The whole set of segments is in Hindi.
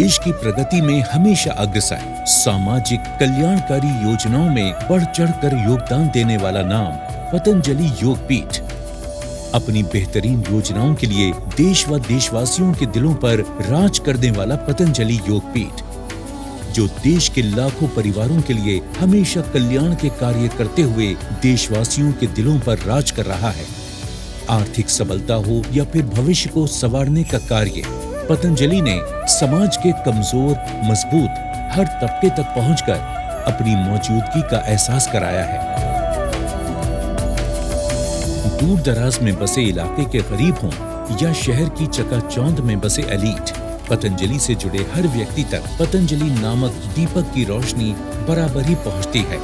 देश की प्रगति में हमेशा अग्रसर, सामाजिक कल्याणकारी योजनाओं में बढ़ चढ़कर योगदान देने वाला नाम पतंजलि योग पीठ। अपनी बेहतरीन योजनाओं के लिए देश व देशवासियों के दिलों पर राज करने वाला पतंजलि योग पीठ, जो देश के लाखों परिवारों के लिए हमेशा कल्याण के कार्य करते हुए देशवासियों के दिलों पर राज कर रहा है। आर्थिक सबलता हो या फिर भविष्य को संवारने का कार्य, पतंजलि ने समाज के कमजोर मजबूत हर तबके तक पहुंचकर अपनी मौजूदगी का एहसास कराया है। दूर दराज में बसे इलाके के गरीब हों या शहर की चकाचौंध में बसे एलीट, पतंजलि से जुड़े हर व्यक्ति तक पतंजलि नामक दीपक की रोशनी बराबर ही पहुंचती है।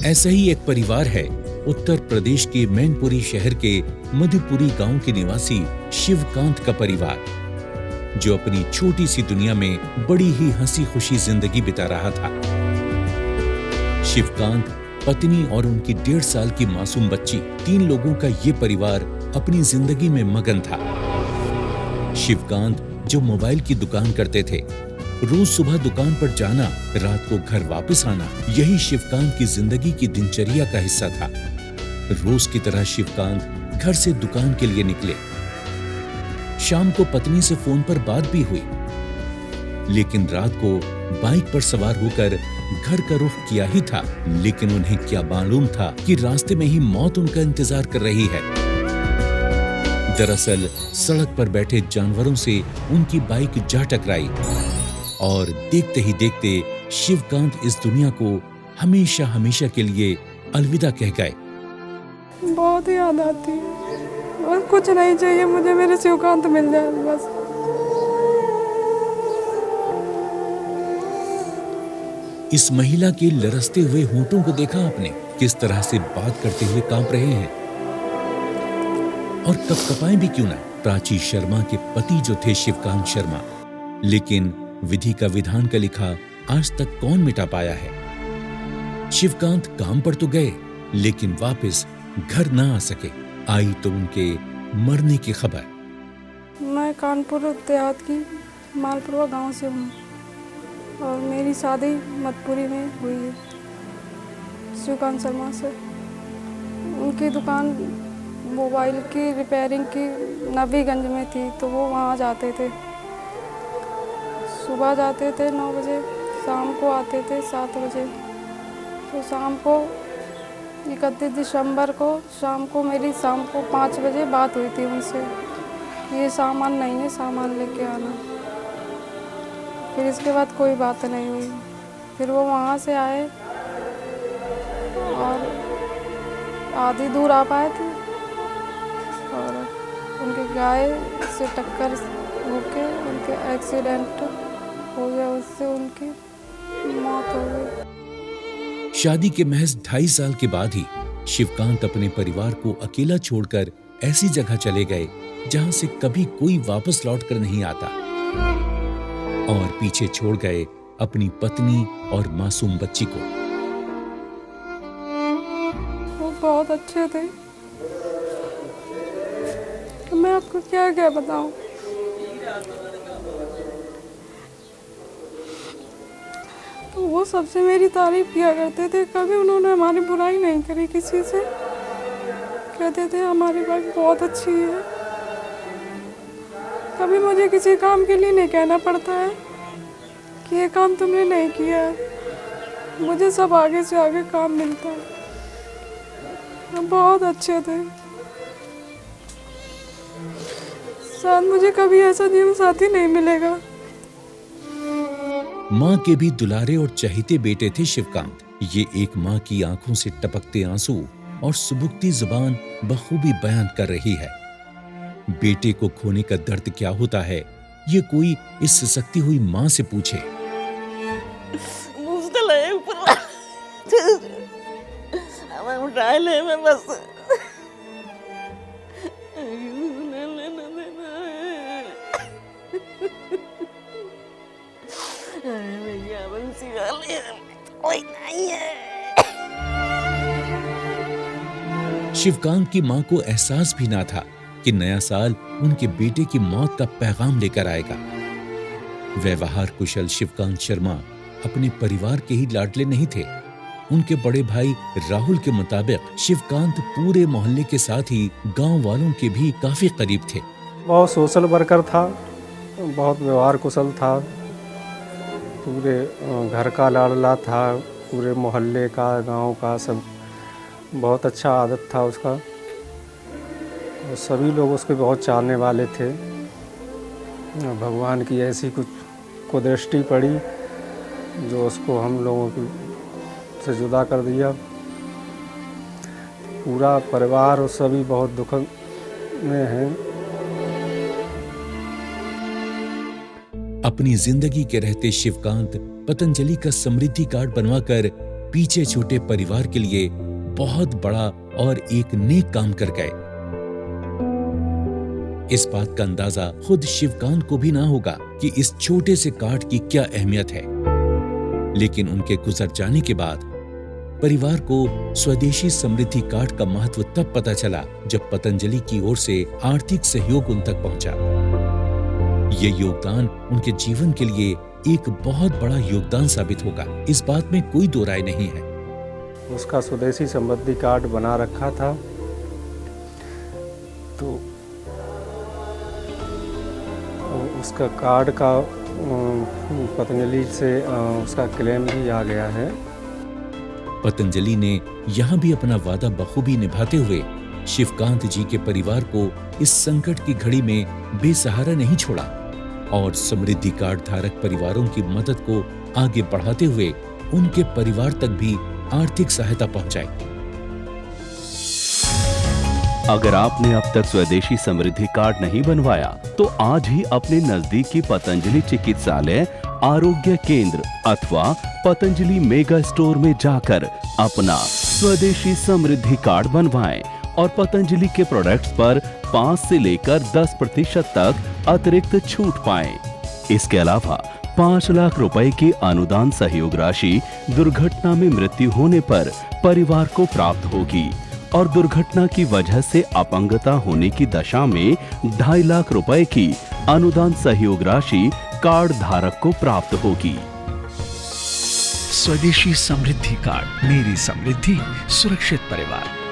ऐसा ही एक परिवार है उत्तर प्रदेश के मैनपुरी शहर के मधुपुरी गांव के निवासी शिवकांत का परिवार, जो अपनी छोटी सी दुनिया में बड़ी ही हंसी खुशी जिंदगी बिता रहा था। शिवकांत, पत्नी और उनकी 1.5 साल की मासूम बच्ची, 3 लोगों का ये परिवार अपनी जिंदगी में मगन था। शिवकांत, जो मोबाइल की दुकान करते थे, रोज सुबह दुकान पर जाना, रात को घर वापस आना, यही शिवकांत की जिंदगी की दिनचर्या का हिस्सा था। रोज की तरह शिवकांत घर से दुकान के लिए निकले। शाम को पत्नी से फोन पर बात भी हुई, लेकिन रात को बाइक पर सवार होकर घर का रुख किया ही था। लेकिन उन्हें क्या मालूम था कि रास्ते में ही मौत उनका इंतजार कर रही है। दरअसल सड़क पर बैठे जानवरों से उनकी बाइक जा टकराई और देखते ही देखते शिवकांत इस दुनिया को हमेशा हमेशा के लिए अलविदा कह गए। बहुत याद आती है, और कुछ नहीं चाहिए मुझे, मेरे शिवकांत मिल जाए बस। इस महिला के लरसते हुए होंठों को देखा आपने, किस तरह से बात करते हुए कांप रहे हैं, और कपकपाएं भी क्यों ना। प्राची शर्मा के पति जो थे शिवकांत शर्मा, लेकिन विधि का विधान का लिखा आज तक कौन मिटा पाया है। शिवकांत काम पर तो गए, लेकिन वापस घर ना आ सके। आई तो उनके मरने की खबर। मैं कानपुर देहात की मालपुरवा गांव से हूँ और मेरी शादी मधुपुरी में हुई है शिवकांत शर्मा से। उनकी दुकान मोबाइल की रिपेयरिंग की नबीगंज में थी, तो वो वहाँ जाते थे। सुबह जाते थे 9 बजे, शाम को आते थे 7 बजे। तो शाम को 31 दिसंबर को शाम को 5 बजे बात हुई थी उनसे, ये सामान नहीं है, सामान लेके आना। फिर इसके बाद कोई बात नहीं हुई। फिर वो वहाँ से आए और आधी दूर आ पाए थे और उनकी गाय से टक्कर होके उनके एक्सीडेंट हो गया, उससे उनकी मौत हो गई। शादी के महज 2.5 साल के बाद ही शिवकांत अपने परिवार को अकेला छोड़कर ऐसी जगह चले गए जहां से कभी कोई वापस लौट कर नहीं आता, और पीछे छोड़ गए अपनी पत्नी और मासूम बच्ची को। वो बहुत अच्छे थे, मैं आपको क्या क्या बताऊं। तो वो सबसे मेरी तारीफ किया करते थे, कभी उन्होंने हमारी बुराई नहीं करी किसी से। कहते थे हमारी वाइफ बहुत अच्छी है। कभी मुझे किसी काम के लिए नहीं कहना पड़ता है कि ये काम तुमने नहीं किया है, मुझे सब आगे से आगे काम मिलता है। बहुत अच्छे थे। शायद मुझे कभी ऐसा जीवन साथी नहीं मिलेगा। माँ के भी दुलारे और चहेते बेटे थे शिवकांत। ये एक माँ की आंखों से टपकते आंसू और सुबुकती जुबान बखूबी बयान कर रही है। बेटे को खोने का दर्द क्या होता है, ये कोई इस सशक्ति हुई माँ से पूछे। मुश्किल है ऊपर हमें उठा ले, मैं बस भैया बंसी वाले कोई नहीं है। शिवकांत की मां को एहसास भी ना था कि नया साल उनके बेटे की मौत का पैगाम लेकर आएगा। व्यवहार कुशल शिवकांत शर्मा अपने परिवार के ही लाडले नहीं थे। उनके बड़े भाई राहुल के मुताबिक शिवकांत पूरे मोहल्ले के साथ ही गांव वालों के भी काफी करीब थे। बहुत सोशल वर्कर था, बहुत व्यवहार कुशल था, पूरे घर का लाडला था, पूरे मोहल्ले का, गांव का, सब बहुत अच्छा आदत था उसका। और सभी लोग उसके बहुत चाहने वाले थे। भगवान की ऐसी कुछ कुदृष्टि पड़ी जो उसको हम लोगों की से जुदा कर दिया। पूरा परिवार और सभी बहुत दुख में हैं। अपनी जिंदगी के रहते शिवकांत पतंजलि का समृद्धि कार्ड बनवाकर पीछे छूटे परिवार के लिए बहुत बड़ा और एक नेक काम कर गए। इस बात का अंदाजा खुद शिवकांत को भी ना होगा कि इस छोटे से कार्ड की क्या अहमियत है। लेकिन उनके गुजर जाने के बाद परिवार को स्वदेशी समृद्धि कार्ड का महत्व तब पता चला जब पतंजलि की ओर से आर्थिक सहयोग उन तक पहुंचा। ये योगदान उनके जीवन के लिए एक बहुत बड़ा योगदान साबित होगा, इस बात में कोई दो राय नहीं है। उसका स्वदेशी समृद्धि कार्ड बना रखा था, तो उसका कार्ड का पतंजलि से उसका क्लेम भी आ गया है। पतंजलि ने यहाँ भी अपना वादा बखूबी निभाते हुए शिवकांत जी के परिवार को इस संकट की घड़ी में बेसहारा नहीं छोड़ा और समृद्धि कार्ड धारक परिवारों की मदद को आगे बढ़ाते हुए उनके परिवार तक भी आर्थिक सहायता पहुंचाई। अगर आपने अब तक स्वदेशी समृद्धि कार्ड नहीं बनवाया तो आज ही अपने नजदीकी पतंजलि चिकित्सालय, आरोग्य केंद्र अथवा पतंजलि मेगा स्टोर में जाकर अपना स्वदेशी समृद्धि कार्ड बनवाएं और पतंजलि के प्रोडक्ट्स पर 5 से लेकर 10% तक अतिरिक्त छूट पाएं। इसके अलावा 5 लाख रुपए की अनुदान सहयोग राशि दुर्घटना में मृत्यु होने पर परिवार को प्राप्त होगी और दुर्घटना की वजह से अपंगता होने की दशा में 2.5 लाख रुपए की अनुदान सहयोग राशि कार्ड धारक को प्राप्त होगी। स्वदेशी समृद्धि कार्ड, मेरी समृद्धि, सुरक्षित परिवार।